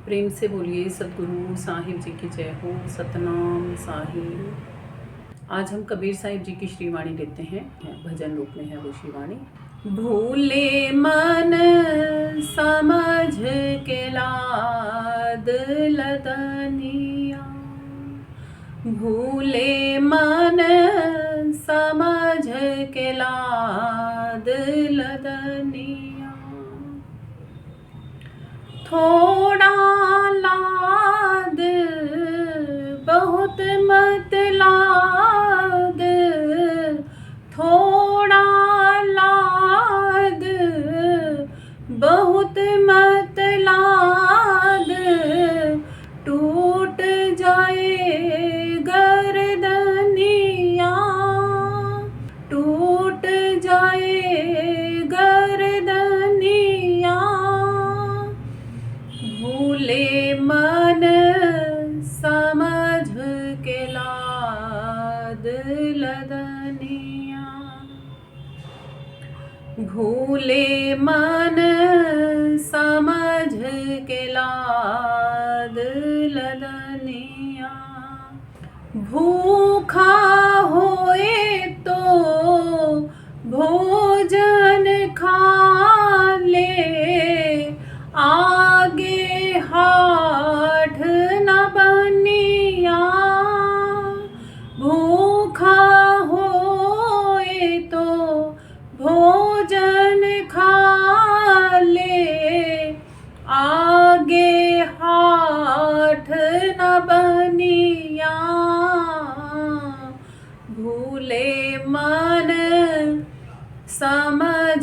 प्रेम से बोलिए सतगुरु साहिब जी की जय हो। सतनाम साहिब। आज हम कबीर साहिब जी की श्रीवाणी लेते हैं। भजन रूप में है वो श्रीवाणी। भूले मन समझ के लाद लदनिया, भूले मन समझ के लाद लदनिया, थोड़ा लाद बहुत मत लाद, थोड़ा लाद बहुत मत लाद, टूट जाए गर्दनिया, टूट जाए गर्दनिया, भूले मन समझ के लाद लदनिया, भूले मन समझ के लाद लदनिया, भूखा होए तो भोजन खा ले, आगे हाथ न बनिया, भूखा होए तो भोजन खा ले, आगे हाथ न बनिया, भूले मन समझ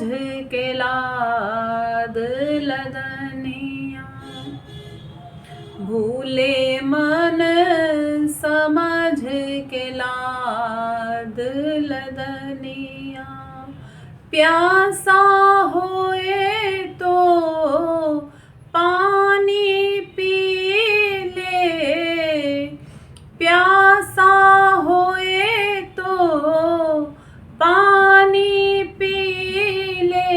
के लाद लदनिया, भूले मन समझ के लाद लदनिया, प्यासा होए तो पानी पी ले, प्यासा होए तो पानी पी ले,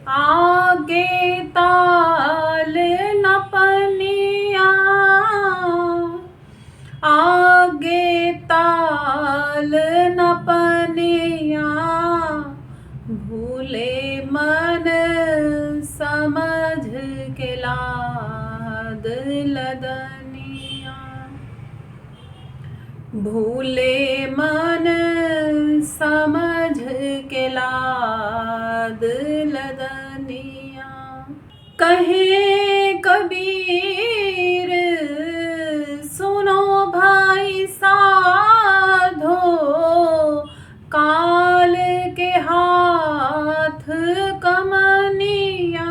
आगे ताल न पनिया, आगे ताल न पनिया, भूले मन समझ के लाद लदनिया, भूले मन समझ के लाद लदनिया, कहे कबीर सुनो भाई साधो, काल के हाथ कमनिया,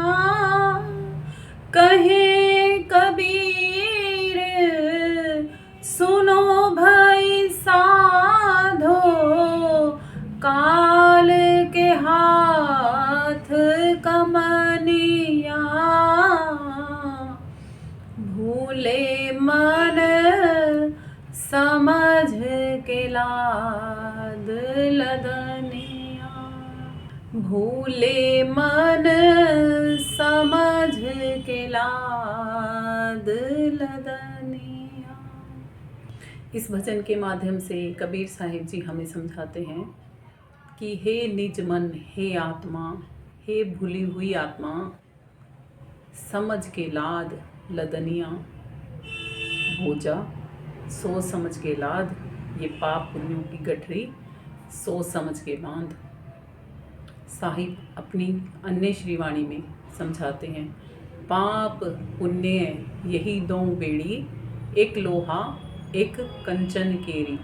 कहे कबीर सुनो भाई साधो, काल के हाथ कमनिया, भूले मन समझ के लाद लदनिया, भूले मन समझ के लाद लदनिया। इस भजन के माध्यम से कबीर साहिब जी हमें समझाते हैं कि हे निज मन, हे आत्मा, हे भूली हुई आत्मा, समझ के लाद लदनिया, भोजा सोच समझ के लाद, ये पाप पुण्यों की गठरी सोच समझ के बांध। साहिब अपनी अन्य श्रीवाणी में समझाते हैं, पाप पुण्य यही दो बेड़ी, एक लोहा एक कंचन केरी,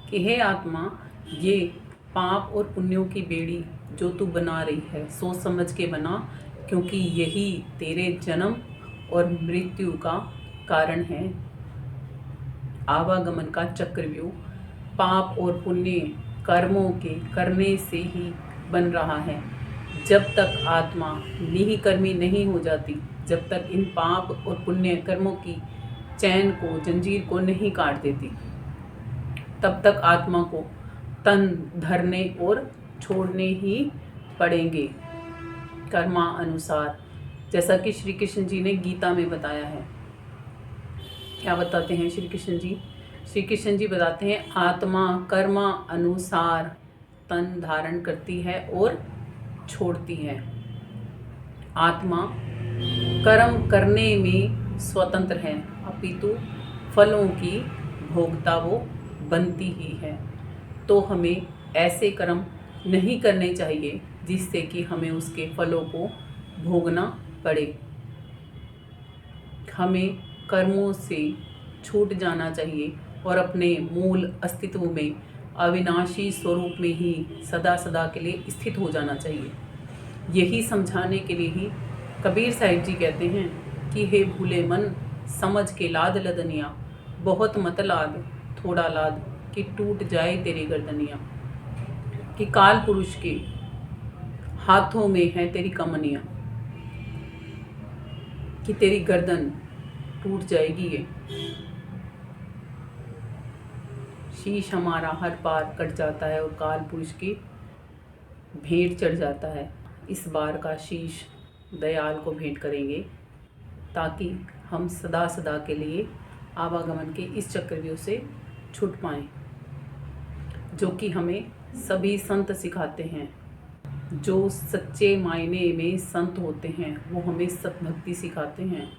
कि हे आत्मा, ये पाप और पुण्यों की बेड़ी जो तू बना रही है, सोच समझ के बना, क्योंकि यही तेरे जन्म और मृत्यु का कारण है। आवागमन का चक्रव्यूह पाप और पुण्य कर्मों के करने से ही बन रहा है। जब तक आत्मा निहिकर्मी नहीं हो जाती, जब तक इन पाप और पुण्य कर्मों की चैन को, जंजीर को नहीं काट देती, तब तक आत्मा को तन धरने और छोड़ने ही पड़ेंगे कर्मा अनुसार। जैसा कि श्री कृष्ण जी ने गीता में बताया है। क्या बताते हैं श्री कृष्ण जी? श्री कृष्ण जी बताते हैं, आत्मा कर्म अनुसार तन धारण करती है और छोड़ती है। आत्मा कर्म करने में स्वतंत्र है, अपितु फलों की भोक्ता वो बनती ही है। तो हमें ऐसे कर्म नहीं करने चाहिए जिससे कि हमें उसके फलों को भोगना पड़े। हमें कर्मों से छूट जाना चाहिए और अपने मूल अस्तित्व में, अविनाशी स्वरूप में ही सदा सदा के लिए स्थित हो जाना चाहिए। यही समझाने के लिए ही कबीर साहिब जी कहते हैं कि हे भूले मन समझ के लाद लदनिया, बहुत मत लाद थोड़ा लाद कि टूट जाए तेरी गर्दनिया। कि काल पुरुष के हाथों में है तेरी कमनिया, कि तेरी गर्दन टूट जाएगी ये। शीश हमारा हर पार कट जाता है और काल पुरुष की भेंट चढ़ जाता है। इस बार का शीश दयाल को भेंट करेंगे ताकि हम सदा सदा के लिए आवागमन के इस चक्रव्यूह से छूट पाएं, जो कि हमें सभी संत सिखाते हैं। जो सच्चे मायने में संत होते हैं वो हमें सतभक्ति सिखाते हैं।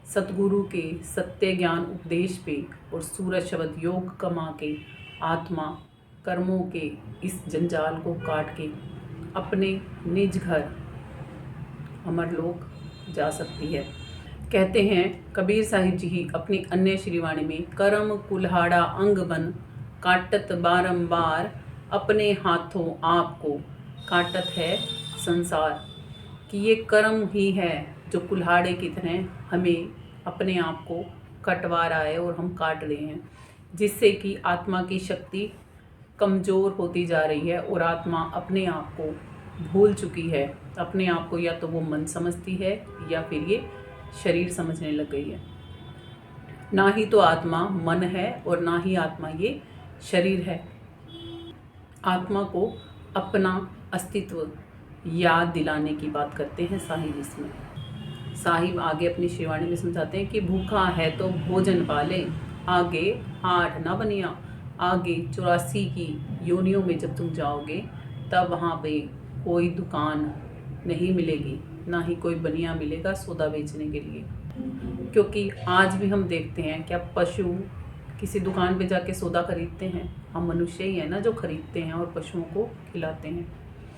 सतगुरु के सत्य ज्ञान उपदेश पे और सूरज शब्द योग कमा के आत्मा कर्मों के इस जंजाल को काट के अपने निज घर अमरलोक जा सकती है। कहते हैं कबीर साहिब जी ही अपनी अन्य श्रीवाणी में, कर्म कुल्हाड़ा अंग बन काटत बारंबार, अपने हाथों आपको काटत है संसार। कि ये कर्म ही है जो कुल्हाड़े की तरह हमें अपने आप को कटवा रहा है और हम काट रहे हैं, जिससे कि आत्मा की शक्ति कमज़ोर होती जा रही है और आत्मा अपने आप को भूल चुकी है। अपने आप को या तो वो मन समझती है या फिर ये शरीर समझने लग गई है। ना ही तो आत्मा मन है और ना ही आत्मा ये शरीर है। आत्मा को अपना अस्तित्व याद दिलाने की बात करते हैं साहिब इसमें। साहिब आगे अपनी श्रीवाणी में समझाते हैं कि भूखा है तो भोजन पाले, आगे हाट ना बनिया। आगे 84 की योनियों में जब तुम जाओगे तब वहाँ पे कोई दुकान नहीं मिलेगी, ना ही कोई बनिया मिलेगा सौदा बेचने के लिए। क्योंकि आज भी हम देखते हैं क्या पशु किसी दुकान पे जाके सौदा खरीदते हैं? हम मनुष्य ही है ना जो खरीदते हैं और पशुओं को खिलाते हैं।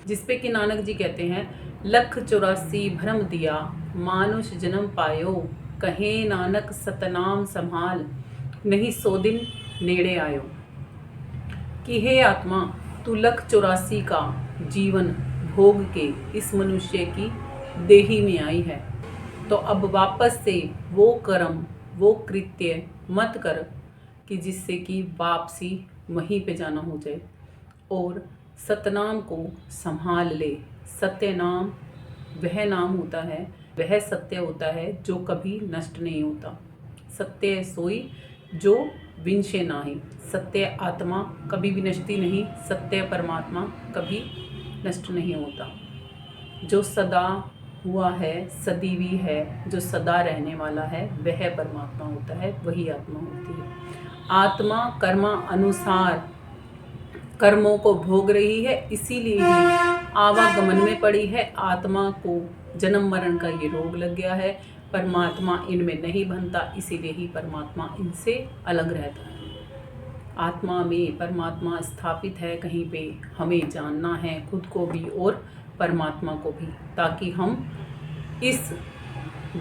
जिसपे कि नानक जी कहते हैं, लख 84 भ्रम दिया मानुष जन्म पायो, कहे नानक सतनाम संभाल, नहीं 100 दिन नेड़े आयो। कि हे आत्मा, तू लख 84 का जीवन भोग के इस मनुष्य की देही में आई है, तो अब वापस से वो कर्म वो कृत्य मत कर कि जिससे कि वापसी वहीं पे जाना हो जाए। और सतनाम को संभाल ले। सत्य नाम वह नाम होता है, वह सत्य होता है जो कभी नष्ट नहीं होता। सत्य सोई जो विनशे नाही। सत्य आत्मा कभी भी नष्टी नहीं, सत्य परमात्मा कभी नष्ट नहीं होता। जो सदा हुआ है, सदीवी है, जो सदा रहने वाला है, वह परमात्मा होता है, वही आत्मा होती है। आत्मा कर्म अनुसार कर्मों को भोग रही है, इसीलिए ही आवागमन में पड़ी है। आत्मा को जन्म मरण का ये रोग लग गया है। परमात्मा इनमें नहीं बनता, इसीलिए ही परमात्मा इनसे अलग रहता है। आत्मा में परमात्मा स्थापित है कहीं पे, हमें जानना है खुद को भी और परमात्मा को भी, ताकि हम इस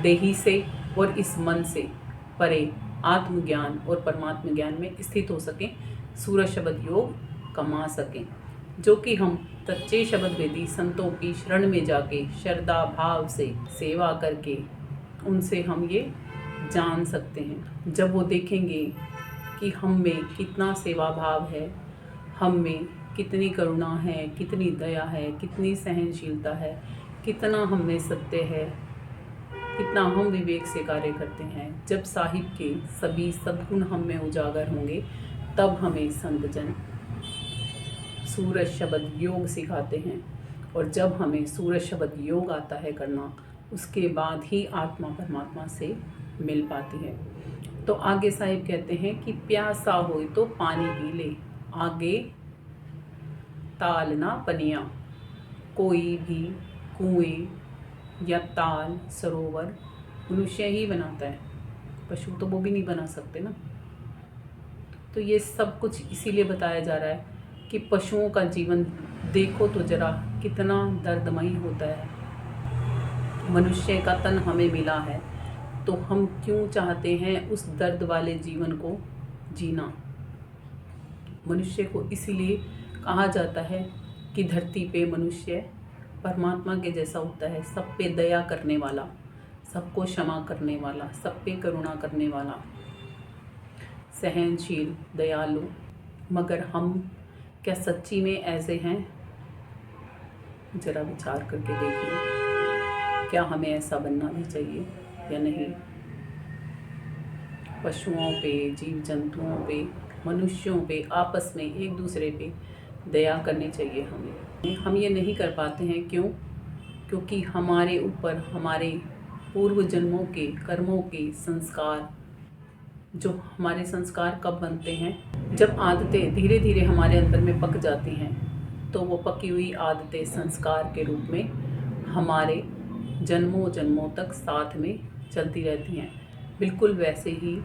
देही से और इस मन से परे आत्मज्ञान और परमात्म ज्ञान में स्थित हो सकें, सूरज शब्द योग कमा सकें, जो कि हम सच्चे शब्द वेदी संतों की शरण में जाके श्रद्धा भाव से सेवा करके उनसे हम ये जान सकते हैं। जब वो देखेंगे कि हम में कितना सेवा भाव है, हम में कितनी करुणा है, कितनी दया है, कितनी सहनशीलता है, कितना हम में सत्य है, कितना हम विवेक से कार्य करते हैं। जब साहिब के सभी सद्गुण हम में उजागर होंगे, तब हमें संतजन सूरज शब्द योग सिखाते हैं। और जब हमें सूरज शब्द योग आता है करना, उसके बाद ही आत्मा परमात्मा से मिल पाती है। तो आगे साहिब कहते हैं कि प्यासा होए तो पानी पी ले, आगे ताल ना पनिया। कोई भी कुएं या ताल सरोवर मनुष्य ही बनाता है, पशु तो वो भी नहीं बना सकते ना। तो ये सब कुछ इसीलिए बताया जा रहा है कि पशुओं का जीवन देखो तो जरा कितना दर्दमयी होता है। मनुष्य का तन हमें मिला है तो हम क्यों चाहते हैं उस दर्द वाले जीवन को जीना। मनुष्य को इसीलिए कहा जाता है कि धरती पे मनुष्य परमात्मा के जैसा होता है, सब पे दया करने वाला, सबको क्षमा करने वाला, सब पे करुणा करने वाला, सहनशील, दयालु। मगर हम क्या सच्ची में ऐसे हैं? जरा विचार करके देखिए, क्या हमें ऐसा बनना भी चाहिए या नहीं। पशुओं पे, जीव जंतुओं पे, मनुष्यों पे, आपस में एक दूसरे पे दया करनी चाहिए हमें। हम ये नहीं कर पाते हैं, क्यों? क्योंकि हमारे ऊपर हमारे पूर्व जन्मों के कर्मों के संस्कार, जो हमारे संस्कार कब बनते हैं? जब आदतें धीरे धीरे हमारे अंदर में पक जाती हैं, तो वो पकी हुई आदतें संस्कार के रूप में हमारे जन्मों जन्मों तक साथ में चलती रहती हैं। बिल्कुल वैसे ही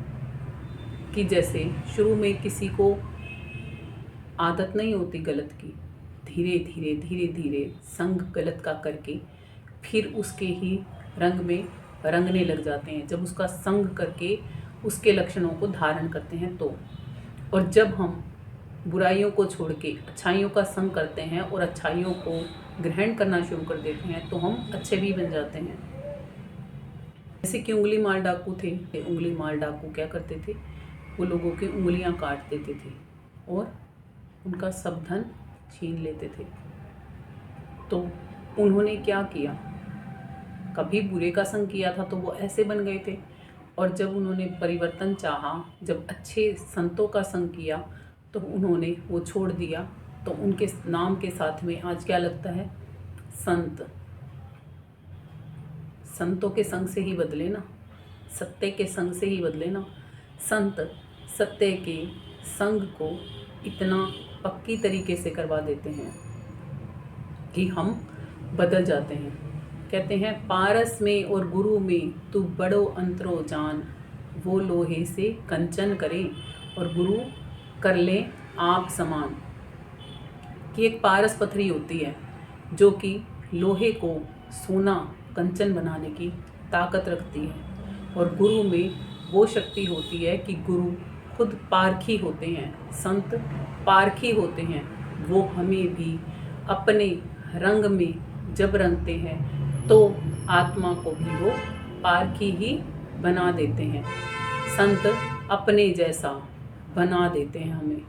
कि जैसे शुरू में किसी को आदत नहीं होती गलत की, धीरे धीरे धीरे धीरे संग गलत का करके फिर उसके ही रंग में रंगने लग जाते हैं। जब उसका संग करके उसके लक्षणों को धारण करते हैं तो, और जब हम बुराइयों को छोड़ के अच्छाइयों का संग करते हैं और अच्छाइयों को ग्रहण करना शुरू कर देते हैं, तो हम अच्छे भी बन जाते हैं। जैसे कि उंगली मार डाकू थे, उंगली मार डाकू क्या करते थे? वो लोगों की उंगलियां काट देते थे और उनका सब धन छीन लेते थे। तो उन्होंने क्या किया? कभी बुरे का संग किया था तो वो ऐसे बन गए थे, और जब उन्होंने परिवर्तन चाहा, जब अच्छे संतों का संग किया, तो उन्होंने वो छोड़ दिया। तो उनके नाम के साथ में आज क्या लगता है? संत। संतों के संग से ही बदले ना, सत्य के संग से ही बदले ना। संत सत्य के संग को इतना पक्की तरीके से करवा देते हैं कि हम बदल जाते हैं। कहते हैं पारस में और गुरु में तू बड़ो अंतरो जान, वो लोहे से कंचन करे और गुरु कर ले आप समान। कि एक पारस पथरी होती है जो कि लोहे को सोना कंचन बनाने की ताकत रखती है, और गुरु में वो शक्ति होती है कि गुरु खुद पारखी होते हैं, संत पारखी होते हैं। वो हमें भी अपने रंग में जब रंगते हैं तो आत्मा को भी वो पारखी ही बना देते हैं। संत अपने जैसा बना देते हैं हमें।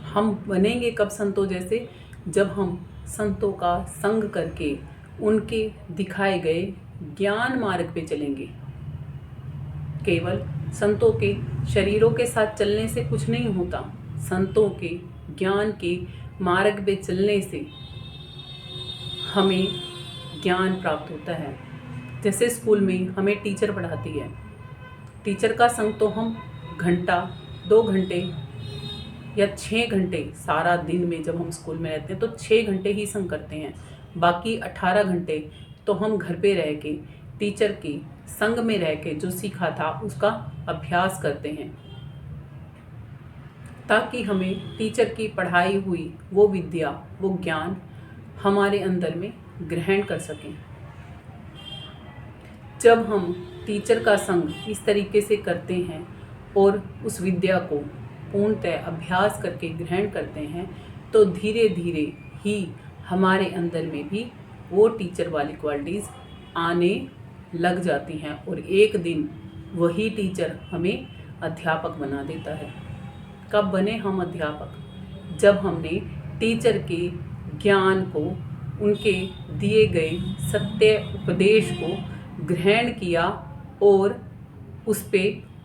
हम बनेंगे कब संतों जैसे? जब हम संतों का संग करके उनके दिखाए गए ज्ञान मार्ग पे चलेंगे। केवल संतों के शरीरों के साथ चलने से कुछ नहीं होता, संतों के ज्ञान के मार्ग पे चलने से हमें ज्ञान प्राप्त होता है। जैसे स्कूल में हमें टीचर पढ़ाती है, टीचर का संग तो हम घंटा, 2 घंटे या 6 घंटे सारा दिन में जब हम स्कूल में रहते हैं तो 6 घंटे ही संग करते हैं। बाकी 18 घंटे तो हम घर पे रह के टीचर के संग में रह के जो सीखा था उसका अभ्यास करते हैं, ताकि हमें टीचर की पढ़ाई हुई वो विद्या, वो ज्ञान हमारे अंदर में ग्रहण कर सकें। जब हम टीचर का संग इस तरीके से करते हैं और उस विद्या को पूर्णतः अभ्यास करके ग्रहण करते हैं, तो धीरे धीरे ही हमारे अंदर में भी वो टीचर वाली क्वालिटीज़ आने लग जाती हैं, और एक दिन वही टीचर हमें अध्यापक बना देता है। कब बने हम अध्यापक? जब हमने टीचर के ज्ञान को, उनके दिए गए सत्य उपदेश को ग्रहण किया और उस पे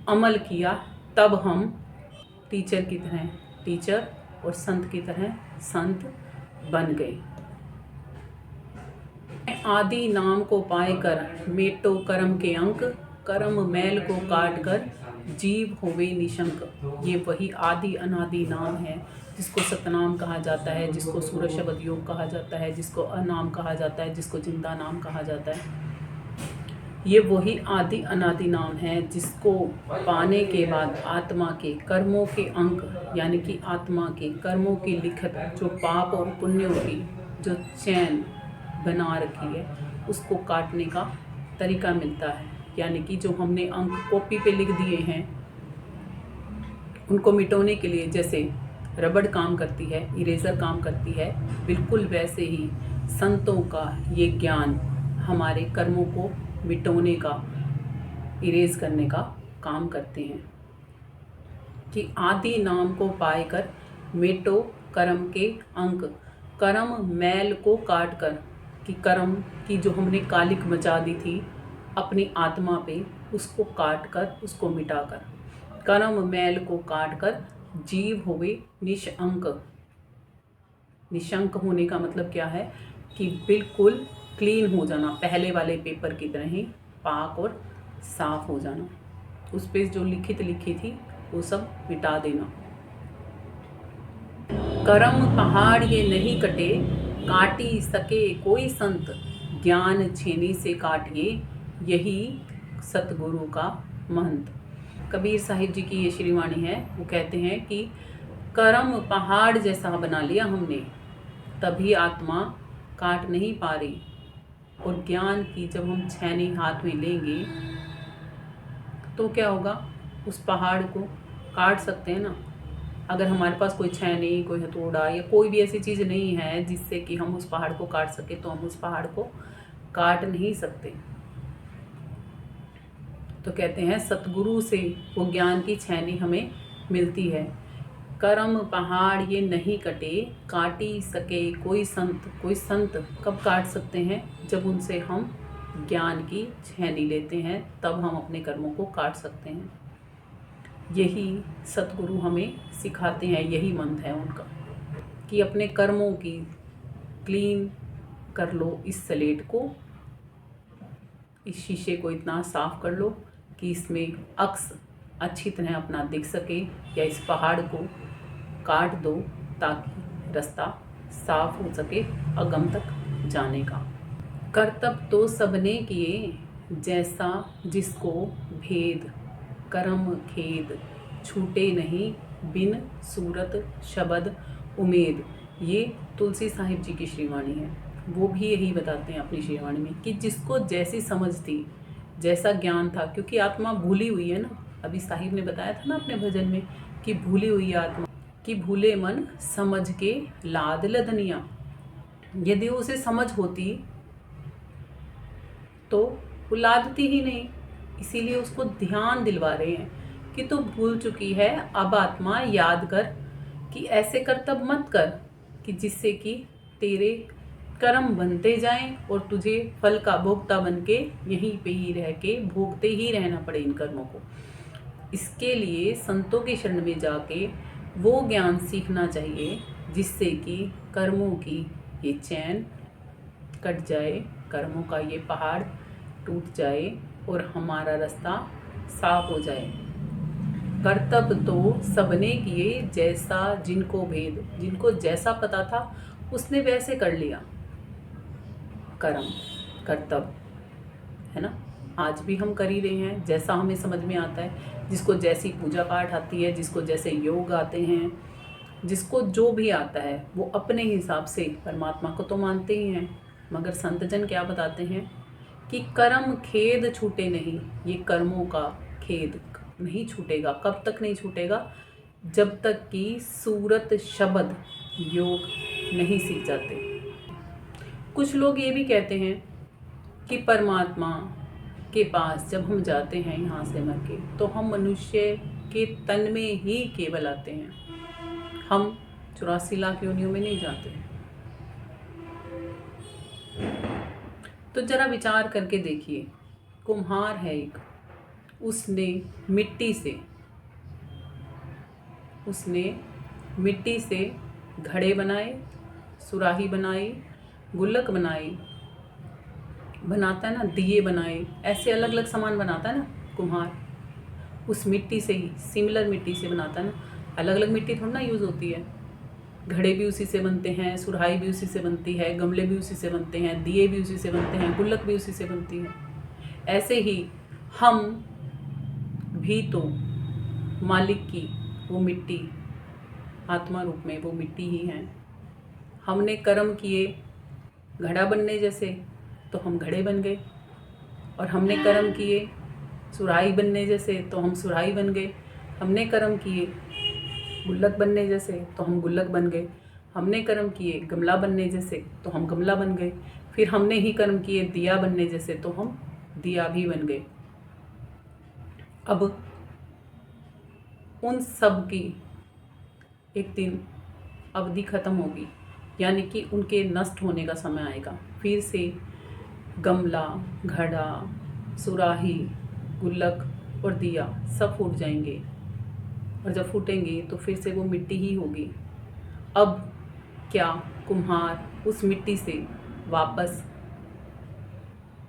अमल किया, तब हम टीचर की तरह टीचर और संत की तरह संत बन गए। आदि नाम को पाए कर मेटो कर्म के अंक, कर्म मैल को काट कर जीव होवे निशंक। ये वही आदि अनादि नाम है जिसको सतनाम कहा जाता है, जिसको सूरज शब्द योग कहा जाता है, जिसको अनाम कहा जाता है, जिसको जिंदा नाम कहा जाता है। ये वही आदि अनादि नाम है जिसको पाने के बाद आत्मा के कर्मों के अंक, यानी कि आत्मा के कर्मों की लिखत, जो पाप और पुण्यों की जो चैन बना रखी है, उसको काटने का तरीका मिलता है। यानी कि जो हमने अंक कॉपी पे लिख दिए हैं, उनको मिटाने के लिए जैसे रबड़ काम करती है, इरेजर काम करती है, बिल्कुल वैसे ही संतों का ये ज्ञान हमारे कर्मों को मिटाने का, इरेज करने का काम करते हैं। कि आदि नाम को पाए कर मेटो कर्म के अंक, कर्म मैल को काट कर, कि कर्म की जो हमने कालिक मचा दी थी अपनी आत्मा पे, उसको काट कर, उसको मिटा कर, कर्म मैल को काट कर जीव होवे निशंक। निशंक होने का मतलब क्या है कि बिल्कुल क्लीन हो जाना, पहले वाले पेपर की तरह ही पाक और साफ हो जाना। उस पे जो लिखित लिखी थी वो सब मिटा देना। कर्म पहाड़ ये नहीं कटे, काटी सके कोई संत, ज्ञान छेनी से काटिए यही सतगुरु का महंत। कबीर साहिब जी की ये श्रीवाणी है। वो कहते हैं कि कर्म पहाड़ जैसा बना लिया हमने, तभी आत्मा काट नहीं पा रही। और ज्ञान की जब हम छेनी हाथ में लेंगे तो क्या होगा, उस पहाड़ को काट सकते हैं ना। अगर हमारे पास कोई छेनी, कोई हथौड़ा या कोई भी ऐसी चीज़ नहीं है जिससे कि हम उस पहाड़ को काट सके, तो हम उस पहाड़ को काट नहीं सकते। तो कहते हैं सतगुरु से वो ज्ञान की छेनी हमें मिलती है। कर्म पहाड़ ये नहीं कटे, काटी सके कोई संत। कोई संत कब काट सकते हैं, जब उनसे हम ज्ञान की छेनी लेते हैं, तब हम अपने कर्मों को काट सकते हैं। यही सतगुरु हमें सिखाते हैं, यही मंत्र है उनका कि अपने कर्मों की क्लीन कर लो। इस स्लेट को, इस शीशे को इतना साफ कर लो कि इसमें अक्स अच्छी तरह अपना दिख सके, या इस पहाड़ को काट दो ताकि रास्ता साफ हो सके अगम तक जाने का। कर्तव्य तो सबने किए जैसा जिसको भेद, कर्म खेद छूटे नहीं बिन सूरत शब्द उमेद। ये तुलसी साहिब जी की श्रीवाणी है। वो भी यही बताते हैं अपनी श्रीवाणी में कि जिसको जैसी समझ थी, जैसा ज्ञान था, क्योंकि आत्मा भूली हुई है ना। अभी साहिब ने बताया था ना अपने भजन में कि भूली हुई आत्मा, कि भूले मन समझ के लाद लदनिया। यदि उसे समझ होती तो वो लादती ही नहीं, इसीलिए उसको ध्यान दिलवा रहे हैं कि तू भूल चुकी है, अब आत्मा याद कर कि ऐसे कर्तव्य मत कर कि जिससे कि तेरे कर्म बनते जाएं और तुझे फल का भोक्ता बन के यहीं पे ही रह के भोगते ही रहना पड़े इन कर्मों को। इसके लिए संतों की शरण में जाके वो ज्ञान सीखना चाहिए जिससे कि कर्मों की ये चैन कट जाए, कर्मों का ये पहाड़ टूट जाए और हमारा रास्ता साफ हो जाए। कर्तव्य तो सबने किए जैसा जिनको भेद, जिनको जैसा पता था उसने वैसे कर लिया कर्म कर्तव्य, है ना। आज भी हम कर ही रहे हैं जैसा हमें समझ में आता है। जिसको जैसी पूजा पाठ आती है, जिसको जैसे योग आते हैं, जिसको जो भी आता है वो अपने हिसाब से परमात्मा को तो मानते ही हैं। मगर संतजन क्या बताते हैं कि कर्म खेद छूटे नहीं। ये कर्मों का खेद नहीं छूटेगा। कब तक नहीं छूटेगा, जब तक कि सूरत शब्द योग नहीं सीख जाते। कुछ लोग ये भी कहते हैं कि परमात्मा के पास जब हम जाते हैं यहाँ से मर के, तो हम मनुष्य के तन में ही केवल आते हैं, हम 84 लाख योनियों में नहीं जाते। तो जरा विचार करके देखिए, कुम्हार है एक, उसने मिट्टी से घड़े बनाए, सुराही बनाई, गुल्लक बनाई, बनाता है ना, दिए बनाए, ऐसे अलग अलग सामान बनाता है ना कुम्हार, उस मिट्टी से ही, सिमिलर मिट्टी से बनाता है ना। अलग अलग मिट्टी थोड़ी ना यूज़ होती है। घड़े भी उसी से बनते हैं, सुराही भी उसी से बनती है, गमले भी उसी से बनते हैं, दिए भी उसी से बनते हैं, गुल्लक भी उसी से बनती है। ऐसे ही हम भी तो मालिक की वो मिट्टी, आत्मा रूप में वो मिट्टी ही हैं। हमने कर्म किए घड़ा बनने जैसे, तो हम घड़े बन गए, और हमने कर्म किए सुराही बनने जैसे, तो हम सुराही बन गए। हमने कर्म किए गुल्लक बनने जैसे, तो हम गुल्लक बन गए। हमने कर्म किए गमला बनने जैसे, तो हम गमला बन गए। फिर हमने ही कर्म किए दिया बनने जैसे, तो हम दिया भी बन गए। अब उन सब की एक दिन अवधि खत्म होगी, यानी कि उनके नष्ट होने का समय आएगा। फिर से गमला, घड़ा, सुराही, गुल्लक और दिया सब फूट जाएंगे, और जब फूटेंगे तो फिर से वो मिट्टी ही होगी। अब क्या कुम्हार उस मिट्टी से वापस,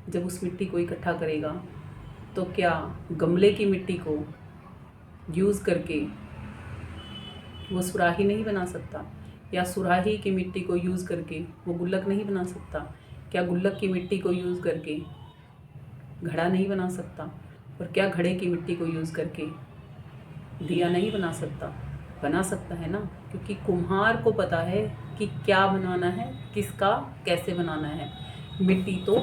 जब उस मिट्टी को इकट्ठा करेगा, तो क्या गमले की मिट्टी को यूज़ करके वो सुराही नहीं बना सकता? या सुराही की मिट्टी को यूज़ करके वो गुल्लक नहीं बना सकता? क्या गुल्लक की मिट्टी को यूज़ करके घड़ा नहीं बना सकता? और क्या घड़े की मिट्टी को यूज़ करके दिया नहीं बना सकता? बना सकता है ना, क्योंकि कुम्हार को पता है कि क्या बनाना है, किसका कैसे बनाना है। मिट्टी तो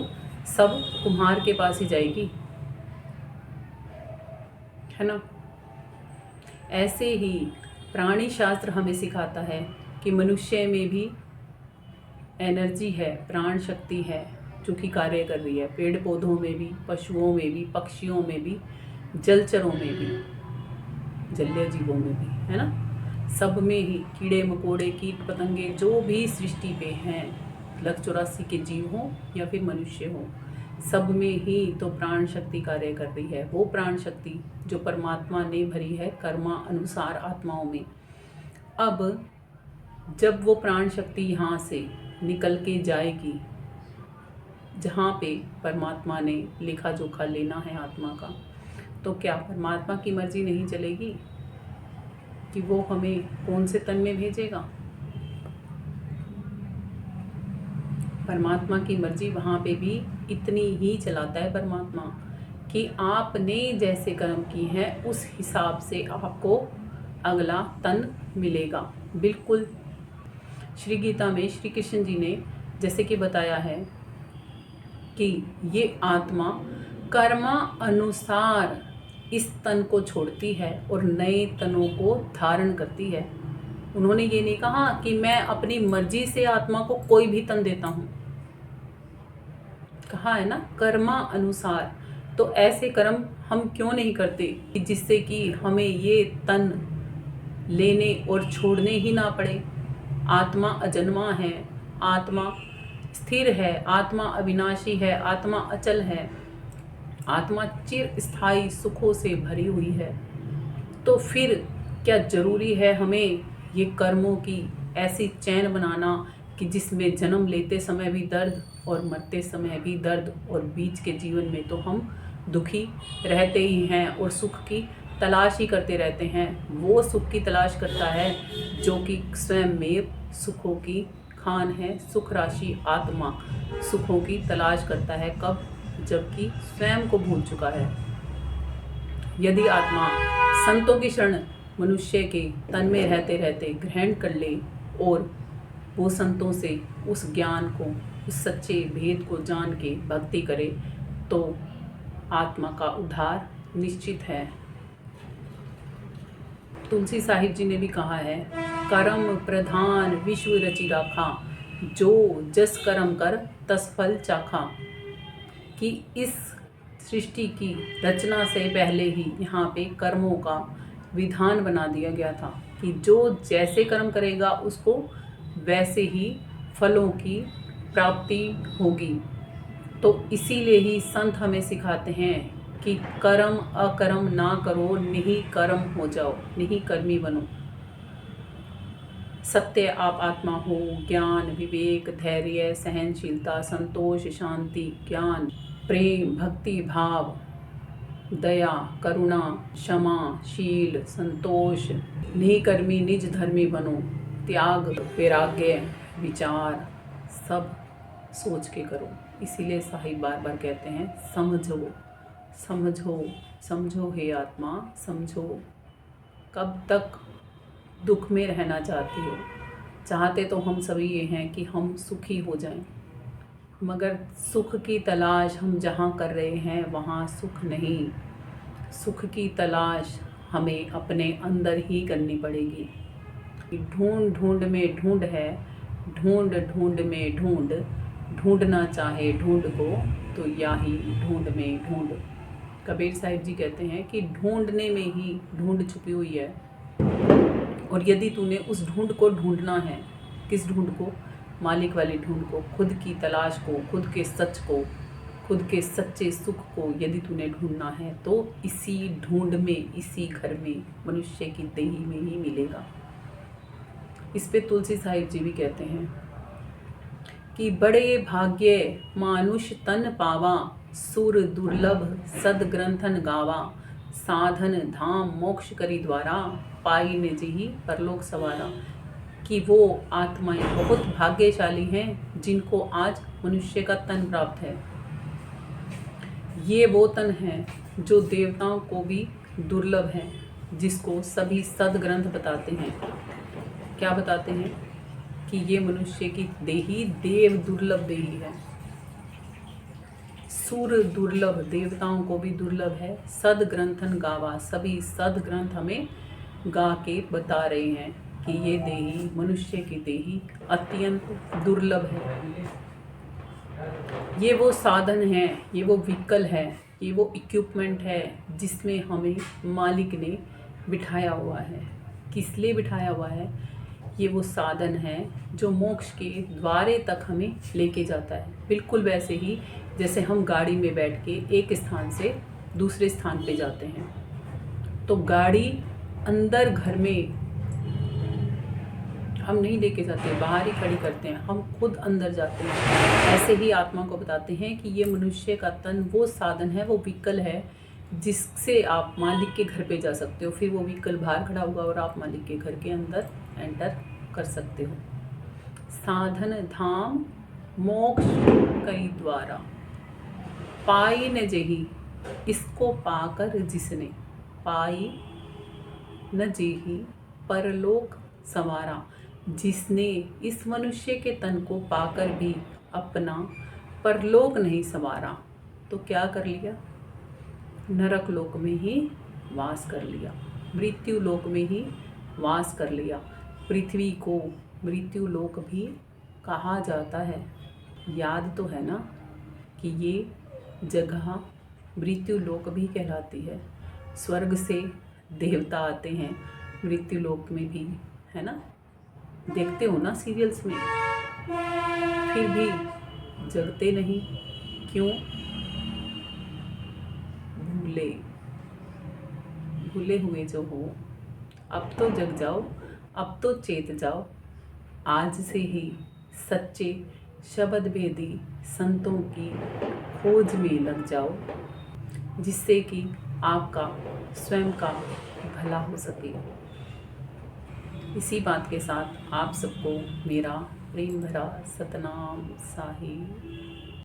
सब कुम्हार के पास ही जाएगी, है ना। ऐसे ही प्राणी शास्त्र हमें सिखाता है कि मनुष्य में भी एनर्जी है, प्राण शक्ति है जो कि कार्य कर रही है। पेड़ पौधों में भी, पशुओं में भी, पक्षियों में भी, जलचरों में भी, जलीय जीवों में भी, है ना। सब में ही कीड़े मकोड़े, कीट पतंगे जो भी सृष्टि पे हैं, 184 के जीव हों या फिर मनुष्य हों, सब में ही तो प्राण शक्ति कार्य कर रही है। वो प्राण शक्ति जो परमात्मा ने भरी है कर्मा अनुसार आत्माओं में। अब जब वो प्राण शक्ति यहाँ से निकल के जाएगी, जहाँ पे परमात्मा ने लेखा जोखा लेना है आत्मा का, तो क्या परमात्मा की मर्जी नहीं चलेगी कि वो हमें कौन से तन में भेजेगा? परमात्मा की मर्जी वहाँ पे भी इतनी ही चलाता है परमात्मा कि आपने जैसे कर्म की हैं उस हिसाब से आपको अगला तन मिलेगा। बिल्कुल श्री गीता में श्री कृष्ण जी ने जैसे कि बताया है कि ये आत्मा कर्मा अनुसार इस तन को छोड़ती है और नए तनों को धारण करती है। उन्होंने ये नहीं कहा कि मैं अपनी मर्जी से आत्मा को कोई भी तन देता हूँ, कहा है ना कर्मा अनुसार। तो ऐसे कर्म हम क्यों नहीं करते कि जिससे कि हमें ये तन लेने और छोड़ने ही ना पड़े। आत्मा अजन्मा है, आत्मा स्थिर है, आत्मा अविनाशी है, आत्मा अचल है, आत्मा चिर स्थायी सुखों से भरी हुई है। तो फिर क्या जरूरी है हमें ये कर्मों की ऐसी चैन बनाना कि जिसमें जन्म लेते समय भी दर्द और मरते समय भी दर्द, और बीच के जीवन में तो हम दुखी रहते ही हैं और सुख की तलाश ही करते रहते हैं। वो सुख की तलाश करता है जो कि स्वयं में सुखों की खान है। सुख राशि आत्मा सुखों की तलाश करता है कब? जबकि स्वयं को भूल चुका है। यदि आत्मा संतों की शरण मनुष्य के तन में रहते रहते ग्रहण कर ले और वो संतों से उस ज्ञान को, उस सच्चे भेद को जान के भक्ति करे, तो आत्मा का उद्धार निश्चित है। तुलसी साहिब जी ने भी कहा है, कर्म प्रधान विश्व रचि राखा, जो जस कर्म कर तस फल चाखा। कि इस सृष्टि की रचना से पहले ही यहाँ पे कर्मों का विधान बना दिया गया था कि जो जैसे कर्म करेगा उसको वैसे ही फलों की प्राप्ति होगी। तो इसीलिए ही संत हमें सिखाते हैं कि कर्म अकर्म ना करो, नहीं कर्म हो जाओ, नहीं कर्मी बनो। सत्य आप आत्मा हो, ज्ञान, विवेक, धैर्य, सहनशीलता, संतोष, शांति, ज्ञान, प्रेम, भक्ति भाव, दया, करुणा, क्षमा, शील, संतोष, निकर्मी निज धर्मी बनो, त्याग, वैराग्य, विचार, सब सोच के करो। इसीलिए साहिब बार बार कहते हैं समझो समझो समझो हे आत्मा समझो। कब तक दुख में रहना चाहती हो? चाहते तो हम सभी ये हैं कि हम सुखी हो जाएं, मगर सुख की तलाश हम जहाँ कर रहे हैं वहाँ सुख नहीं। सुख की तलाश हमें अपने अंदर ही करनी पड़ेगी। ढूंढ ढूंढ में ढूंढ है, ढूंढ ढूंढ में ढूंढ, ढूंढना चाहे ढूंढ को तो या ही ढूंढ में ढूंढ। कबीर साहिब जी कहते हैं कि ढूंढने में ही ढूंढ छुपी हुई है। और यदि तूने उस ढूंढ को ढूंढना है, किस ढूंढ को? मालिक वाली ढूंढ को, खुद की तलाश को, खुद के सच को, खुद के सच्चे सुख को यदि तूने ढूंढना है तो इसी ढूंढ में, इसी घर में, मनुष्य की देही में ही मिलेगा। इस पे तुलसी साहिब जी भी कहते हैं कि बड़े भाग्य मानुष तन पावा, सुर दुर्लभ सदग्रंथन गावा, साधन धाम मोक्ष करी द्वारा, पाई ने जी परलोक सवारा। कि वो आत्माएं बहुत भाग्यशाली हैं जिनको आज मनुष्य का तन प्राप्त है। ये वो तन है जो देवताओं को भी दुर्लभ है, जिसको सभी सदग्रंथ बताते हैं। क्या बताते हैं? कि ये मनुष्य की देही देव दुर्लभ देही है। सुर दुर्लभ, देवताओं को भी दुर्लभ है। सदग्रंथन गावा, सभी सदग्रंथ हमें गा के बता रहे हैं कि ये देही, मनुष्य की देही अत्यंत दुर्लभ है। ये वो साधन है, ये वो व्हीकल है, ये वो इक्विपमेंट है जिसमें हमें मालिक ने बिठाया हुआ है। किस लिए बिठाया हुआ है? ये वो साधन है जो मोक्ष के द्वारे तक हमें लेके जाता है। बिल्कुल वैसे ही जैसे हम गाड़ी में बैठ के एक स्थान से दूसरे स्थान पे जाते हैं, तो गाड़ी अंदर घर में हम नहीं लेके जाते, बाहर ही खड़ी करते हैं, हम खुद अंदर जाते हैं। ऐसे ही आत्मा को बताते हैं कि ये मनुष्य का तन वो साधन है, वो व्हीकल है जिससे आप मालिक के घर पे जा सकते हो। फिर वो व्हीकल बाहर खड़ा होगा और आप मालिक के घर के अंदर एंटर कर सकते हो। साधन धाम मोक्ष कई द्वारा, पाई न जेही, इसको पाकर जिसने, पाई न जेही परलोक संवारा, जिसने इस मनुष्य के तन को पाकर भी अपना परलोक नहीं संवारा तो क्या कर लिया? नरक लोक में ही वास कर लिया, मृत्यु लोक में ही वास कर लिया। पृथ्वी को मृत्यु लोक भी कहा जाता है। याद तो है ना कि ये जगह मृत्यु लोक भी कहलाती है। स्वर्ग से देवता आते हैं मृत्यु लोक में भी, है ना? देखते हो ना सीरियल्स में, फिर भी जगते नहीं। क्यों? भूले हुए जो हो, अब तो जग जाओ, अब तो चेत जाओ। आज से ही सच्चे शब्द भेदी संतों की खोज में लग जाओ, जिससे कि आपका स्वयं का भला हो सके। इसी बात के साथ आप सबको मेरा प्रेम भरा सतनाम साहिब।